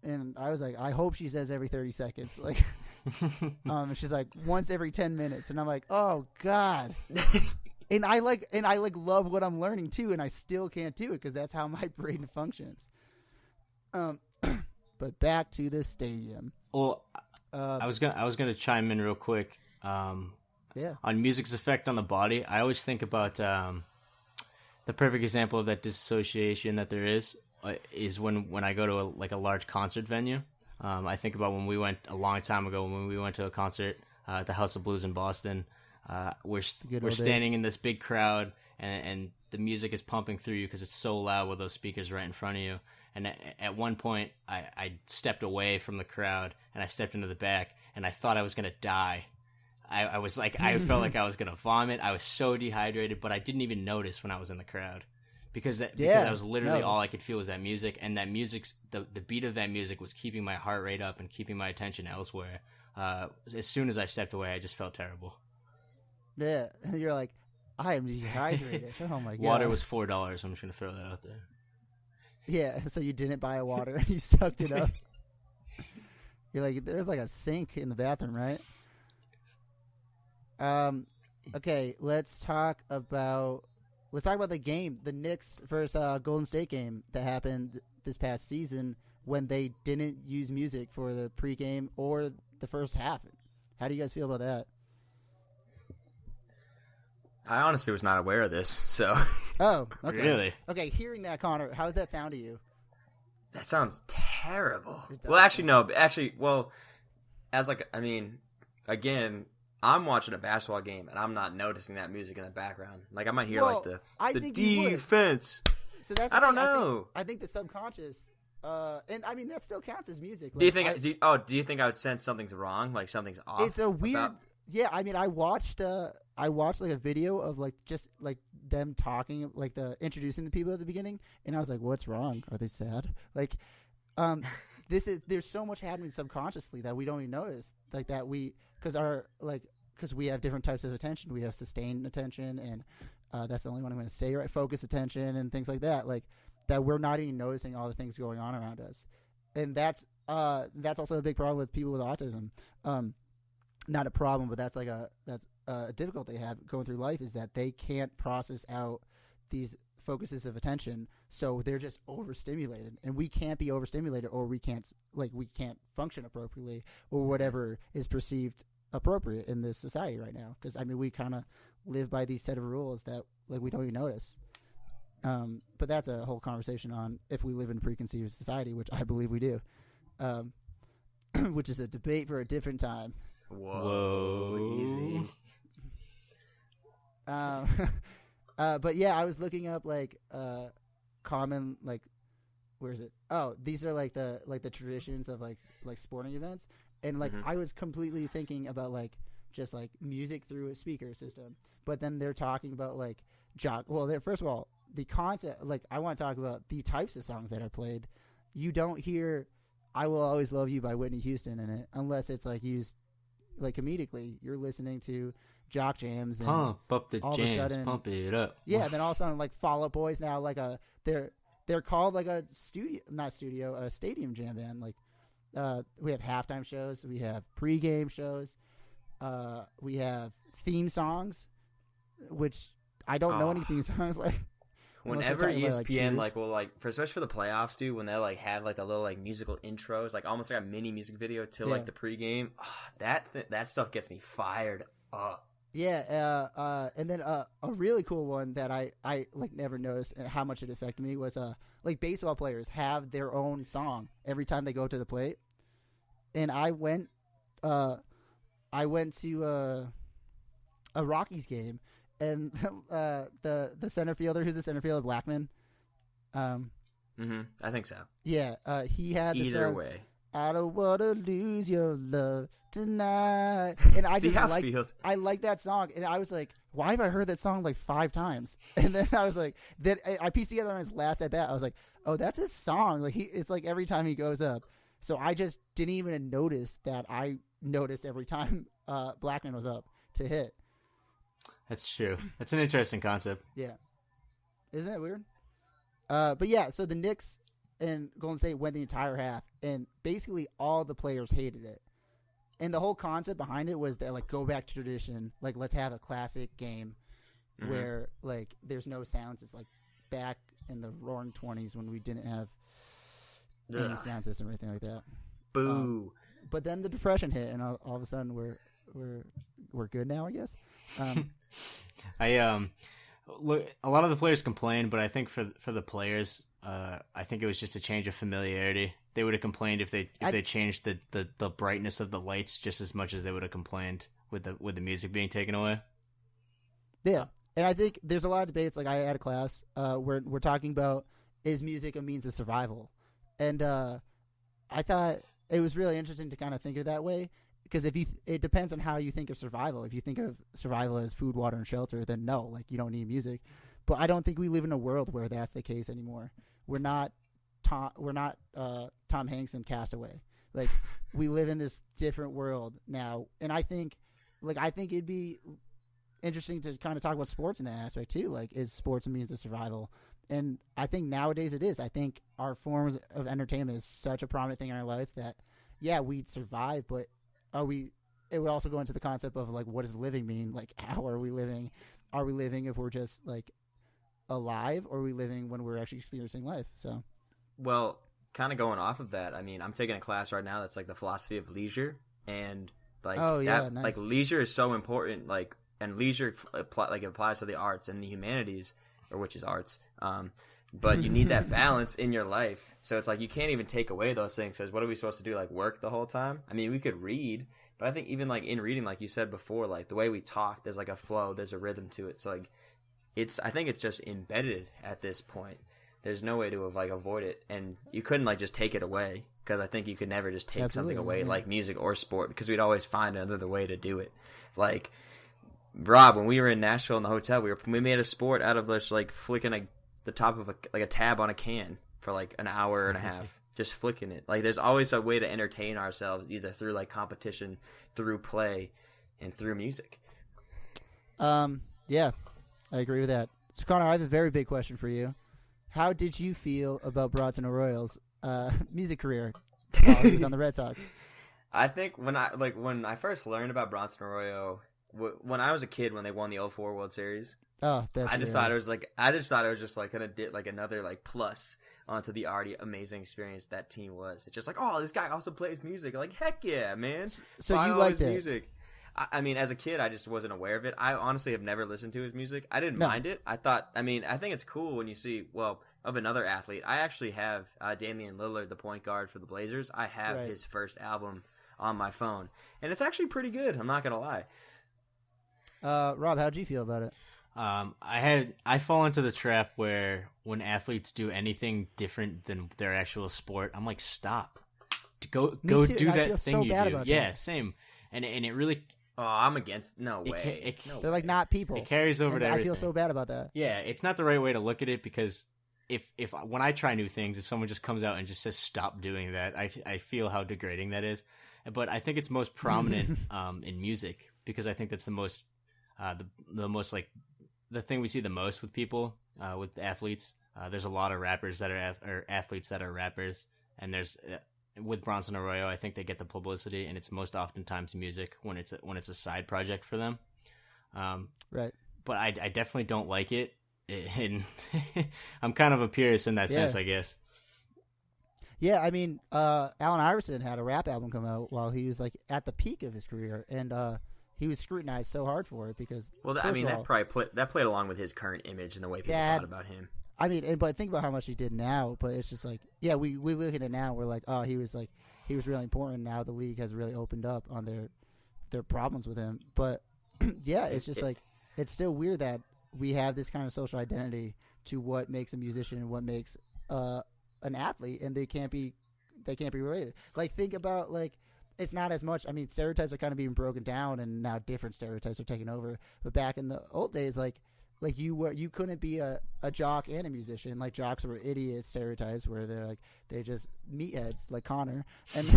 And I was like, I hope she says every 30 seconds. Like, she's like once every 10 minutes. And I'm like, oh God. And I love what I'm learning too. And I still can't do it because that's how my brain functions. But back to the stadium. Well, I was gonna chime in real quick. Yeah. On music's effect on the body, I always think about the perfect example of that disassociation that there is when I go to a large concert venue. I think about when we went a long time ago when we went to a concert at the House of Blues in Boston. We're standing in this big crowd and the music is pumping through you because it's so loud with those speakers right in front of you. And at one point, I stepped away from the crowd and I stepped into the back and I thought I was gonna die. I was like, I felt like I was gonna vomit. I was so dehydrated, but I didn't even notice when I was in the crowd because that was literally all I could feel was that music, and that music's the beat of that music was keeping my heart rate up and keeping my attention elsewhere. As soon as I stepped away, I just felt terrible. Yeah, and you're like, I am dehydrated. Oh my God. Water was $4. I'm just gonna throw that out there. Yeah, so you didn't buy a water and you sucked it up. You're like, there's like a sink in the bathroom, right? Okay, let's talk about the game, the Knicks versus Golden State game that happened this past season when they didn't use music for the pregame or the first half. How do you guys feel about that? I honestly was not aware of this, so. Oh, okay. Really? Okay, hearing that, Connor, how does that sound to you? That sounds terrible. Well, actually, no. Actually, well, again, I'm watching a basketball game, and I'm not noticing that music in the background. Like, I might hear, the defense. So that's I don't know. I think the subconscious, and I mean, that still counts as music. Like, do you think I would sense something's wrong, like something's off? It's a weird. Yeah, I mean, I watched like a video of just them talking, like introducing the people at the beginning, and I was like, "What's wrong? Are they sad?" Like, there's so much happening subconsciously that we don't even notice, like that because we have different types of attention. We have sustained attention, and that's the only one I'm going to say, right? Focus attention and things like that, like that we're not even noticing all the things going on around us, and that's also a big problem with people with autism. Not a problem, but that's a difficulty they have going through life, is that they can't process out these focuses of attention, so they're just overstimulated, and we can't be overstimulated, or we can't function appropriately, or whatever is perceived appropriate in this society right now. Because I mean, we kind of live by these set of rules that we don't even notice. But that's a whole conversation on if we live in a preconceived society, which I believe we do, which is a debate for a different time. Whoa, easy. But yeah, I was looking up common where is it? Oh, these are the traditions of like sporting events, and I was completely thinking about just music through a speaker system. But then they're talking about first of all, the concept. I want to talk about the types of songs that are played. You don't hear "I Will Always Love You" by Whitney Houston in it unless it's used comedically. You're listening to jock jams and pump up the all jams, of a sudden, pump it up. Yeah, then all of a sudden Fall Out Boys now they're called a stadium jam band. We have halftime shows, we have pregame shows, we have theme songs, which I don't know any theme songs Whenever ESPN especially for the playoffs, dude, when they have the little musical intros, almost like a mini music video to the pregame, that stuff gets me fired up. Yeah, and then a really cool one that I never noticed how much it affected me was baseball players have their own song every time they go to the plate, and I went to a Rockies game. And the center fielder, who's the center fielder, Blackman? I think so. Yeah, he had this either way. I don't wanna lose your love tonight, and I just I like that song, and I was like, why have I heard that song 5 times? And then I was like, then I pieced together on his last at bat. I was like, oh, that's his song. It's every time he goes up. So I just didn't even notice that. I noticed every time Blackman was up to hit. That's true. That's an interesting concept. Yeah. Isn't that weird? But yeah, so the Knicks and Golden State went the entire half, and basically all the players hated it. And the whole concept behind it was that, like, go back to tradition. Like, let's have a classic game where, like, there's no sounds. It's, like, back in the roaring 20s when we didn't have any sound system or anything like that. Boo. But then the depression hit, and all of a sudden we're good now, I guess. Look, a lot of the players complained, but I think for the players, I think it was just a change of familiarity. They would have complained if they changed the brightness of the lights just as much as they would have complained with the music being taken away. Yeah, and I think there's a lot of debates. Like, I had a class where we're talking about, is music a means of survival? And I thought it was really interesting to kind of think of it that way, because it depends on how you think of survival. If you think of survival as food, water, and shelter, then no, like, you don't need music. But I don't think we live in a world where that's the case anymore. We're not Tom Hanks in Castaway. Like, we live in this different world now, and I think it'd be interesting to kind of talk about sports in that aspect too. Like, is sports a means of survival? And I think nowadays it is. I think our forms of entertainment is such a prominent thing in our life that, yeah, we'd survive, but it would also go into the concept of, like, what does living mean? Like, how are we living? Are we living if we're just, like, alive, or are we living when we're actually experiencing life? So, well, kind of going off of that, I mean, I'm taking a class right now that's, like, the philosophy of leisure, and, like, nice. Like, leisure is so important, like, and leisure applies to the arts and the humanities, or which is arts. But you need that balance in your life. So it's like you can't even take away those things. Because what are we supposed to do? Like, work the whole time? I mean, we could read, but I think even, like, in reading, like you said before, like, the way we talk, there's, like, a flow, there's a rhythm to it. So, like, I think it's just embedded at this point. There's no way to, like, avoid it, and you couldn't, like, just take it away, because I think you could never just take something away, like music or sport, because we'd always find another way to do it. Like, Rob, when we were in Nashville in the hotel, we made a sport out of just, like, flicking the top of a tab on a can for, like, an hour and a half, just flicking it. Like, there's always a way to entertain ourselves, either through, like, competition, through play, and through music. Yeah, I agree with that. So, Connor, I have a very big question for you. How did you feel about Bronson Arroyo's music career while he was on the Red Sox? I think when I first learned about Bronson Arroyo, when I was a kid, when they won the 2004 World Series, I just thought it was just like gonna dip like another, like, plus onto the already amazing experience that team was. It's just like, oh, this guy also plays music. Like, heck yeah, man! So you liked it? Music. I mean, as a kid, I just wasn't aware of it. I honestly have never listened to his music. I didn't mind it. I think it's cool when you see, of another athlete. I actually have Damian Lillard, the point guard for the Blazers. I have his first album on my phone, and it's actually pretty good. I'm not going to lie. Rob, how'd you feel about it? I fall into the trap where when athletes do anything different than their actual sport, I'm like, stop. Go do that thing you do. Yeah, same. And it really... Oh, I'm against... No way. They're like not people. It carries over to everything. I feel so bad about that. Yeah, it's not the right way to look at it, because if when I try new things, if someone just comes out and just says stop doing that, I feel how degrading that is. But I think it's most prominent in music, because I think that's the most like the thing we see the most with people, with athletes. There's a lot of rappers that are athletes that are rappers, and there's with Bronson Arroyo, I think they get the publicity, and it's most oftentimes music when it's a side project for them. Right. But I definitely don't like it, and I'm kind of a purist in that sense, I guess. Yeah, I mean, Allen Iverson had a rap album come out while he was, like, at the peak of his career, and he was scrutinized so hard for it because. Well, I mean, that played along with his current image and the way people thought about him. I mean, but think about how much he did now. But it's just like, yeah, we look at it now. We're like, oh, he was really important. Now the league has really opened up on their problems with him. But yeah, it's just like, it's still weird that we have this kind of social identity to what makes a musician and what makes an athlete, and they can't be related. Like, think about, like, it's not as much. I mean, stereotypes are kind of being broken down, and now different stereotypes are taking over. But back in the old days, like you couldn't be a jock and a musician. Like, jocks were idiot stereotypes where they're like, they just meatheads like Connor. And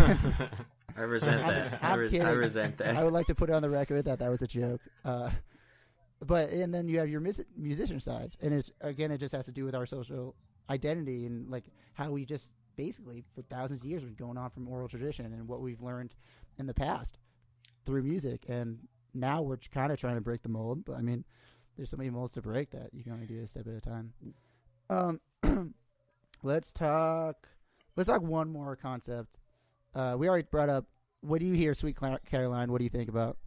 I resent that. I resent that. I would like to put it on the record that was a joke. But and then you have your musician sides, and it just has to do with our social identity and, like, how we just basically for thousands of years been going on from oral tradition and what we've learned in the past through music. And now we're kind of trying to break the mold, but I mean, there's so many molds to break that you can only do a step at a time. Let's talk one more concept. We already brought up, what do you hear, Sweet Caroline? What do you think about?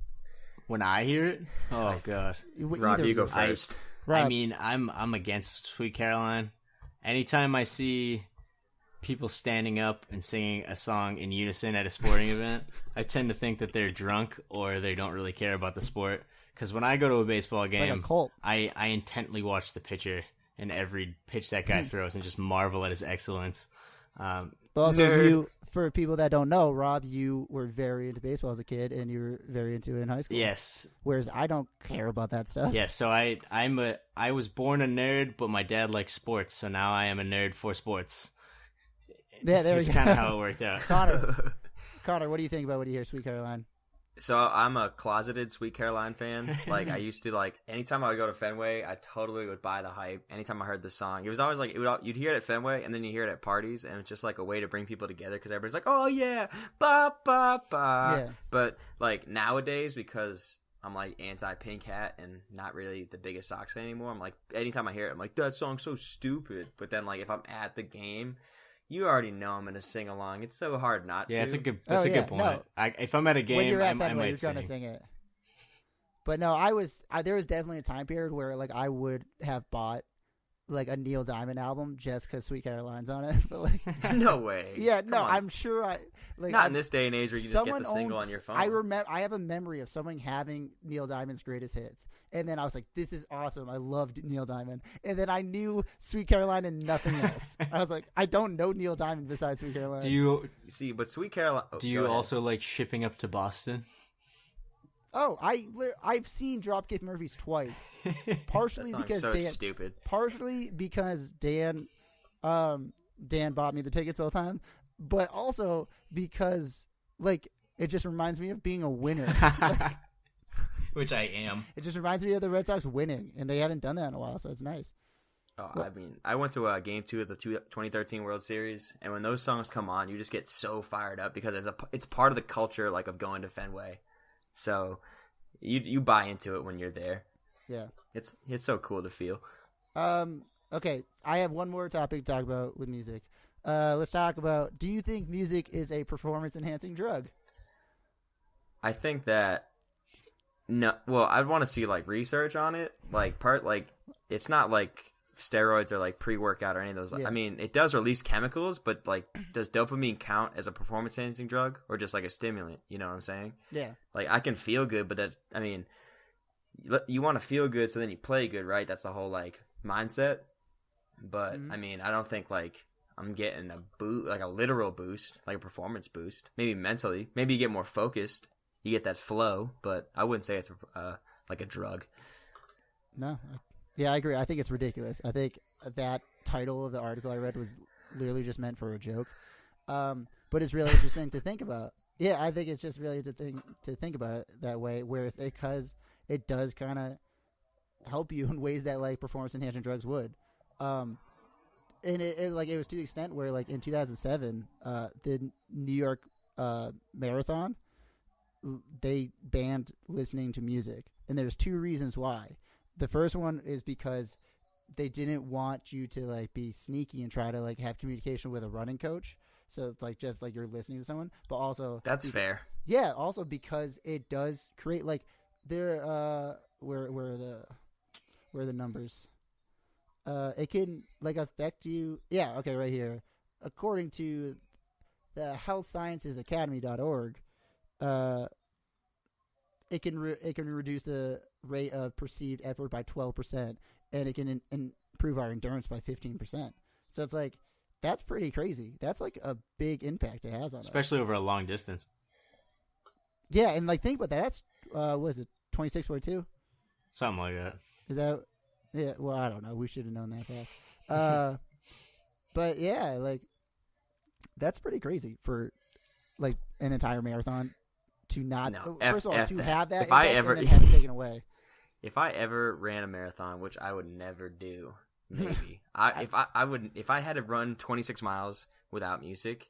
When I hear it? Oh, God. Rob, you go first. I mean, I'm against Sweet Caroline. Anytime I see people standing up and singing a song in unison at a sporting event, I tend to think that they're drunk or they don't really care about the sport. Because when I go to a baseball game, like a cult. I intently watch the pitcher and every pitch that guy throws and just marvel at his excellence. But also, for people that don't know, Rob, you were very into baseball as a kid, and you were very into it in high school. Yes. Whereas I don't care about that stuff. Yes. So I was born a nerd, but my dad likes sports, so now I am a nerd for sports. Yeah, there we go. That's kind of how it worked out. Connor, what do you think about when you hear Sweet Caroline? So I'm a closeted Sweet Caroline fan. Like, I used to, like, anytime I would go to Fenway, I totally would buy the hype. Anytime I heard the song, it was always like, you'd hear it at Fenway, and then you hear it at parties, and it's just like a way to bring people together, because everybody's like, oh yeah, ba ba ba. Yeah. But like nowadays, because I'm like anti-Pink Hat and not really the biggest Sox fan anymore, I'm like, anytime I hear it, I'm like, that song's so stupid. But then, like, if I'm at the game, you already know I'm gonna sing along. It's so hard not to. Yeah, that's a good point. No. If I'm at a game, when you're at I Fenway, might you're gonna sing it. But no, there was definitely a time period where, like, I would have bought like a Neil Diamond album just because Sweet Caroline's on it. But like, no way. Yeah, no, I'm sure not in this day and age where you just get the single on your phone. I have a memory of someone having Neil Diamond's greatest hits, and then I was like, "This is awesome! I loved Neil Diamond." And then I knew Sweet Caroline and nothing else. I was like, "I don't know Neil Diamond besides Sweet Caroline." Do you see? But Sweet Caroline. Do you also like Shipping Up to Boston? Oh, I've seen Dropkick Murphys twice, partially because so Dan. Stupid. Partially because Dan bought me the tickets both times, but also because, like, it just reminds me of being a winner. Which I am. It just reminds me of the Red Sox winning, and they haven't done that in a while, so it's nice. Oh, I mean, I went to Game 2 of the 2013 World Series, and when those songs come on, you just get so fired up because it's part of the culture, like, of going to Fenway. So you buy into it when you're there. Yeah. It's so cool to feel. Okay, I have one more topic to talk about with music. Let's talk about, do you think music is a performance-enhancing drug? I think that no. Well, I'd want to see, like, research on it. Like, it's not like steroids or like pre-workout or any of those. Yeah. I mean, it does release chemicals, but like, does dopamine count as a performance-enhancing drug or just like a stimulant? You know what I'm saying? Yeah. Like, I can feel good, but I mean, you want to feel good, so then you play good, right? That's the whole like mindset. But I mean, I don't think like I'm getting a boost, like a literal boost, like a performance boost. Maybe mentally, maybe you get more focused, you get that flow, but I wouldn't say it's like a drug. No. Yeah, I agree. I think it's ridiculous. I think that title of the article I read was literally just meant for a joke. But it's really interesting to think about. Yeah, I think it's just really to think about it that way, whereas because it does kind of help you in ways that like performance-enhancing drugs would. And it was to the extent where, like, in 2007, the New York Marathon, they banned listening to music, and there's two reasons why. The first one is because they didn't want you to like be sneaky and try to like have communication with a running coach. So it's like just like you're listening to someone, but also that's fair. Yeah, also because it does create like where are the numbers? It can like affect you. Yeah, okay, right here. According to the healthsciencesacademy.org, it can reduce the rate of perceived effort by 12%, and it can improve our endurance by 15%. So it's like, that's pretty crazy. That's like a big impact it has on us. Especially over a long distance. Yeah, and like think about that. That's, what is it, 26.2? Something like that. Is that, yeah, well, I don't know. We should have known that fact. But yeah, like, that's pretty crazy for like an entire marathon to not, first of all, to have that impact and then have it taken away. If I ever ran a marathon, which I would never do, maybe. If I had to run 26 miles without music,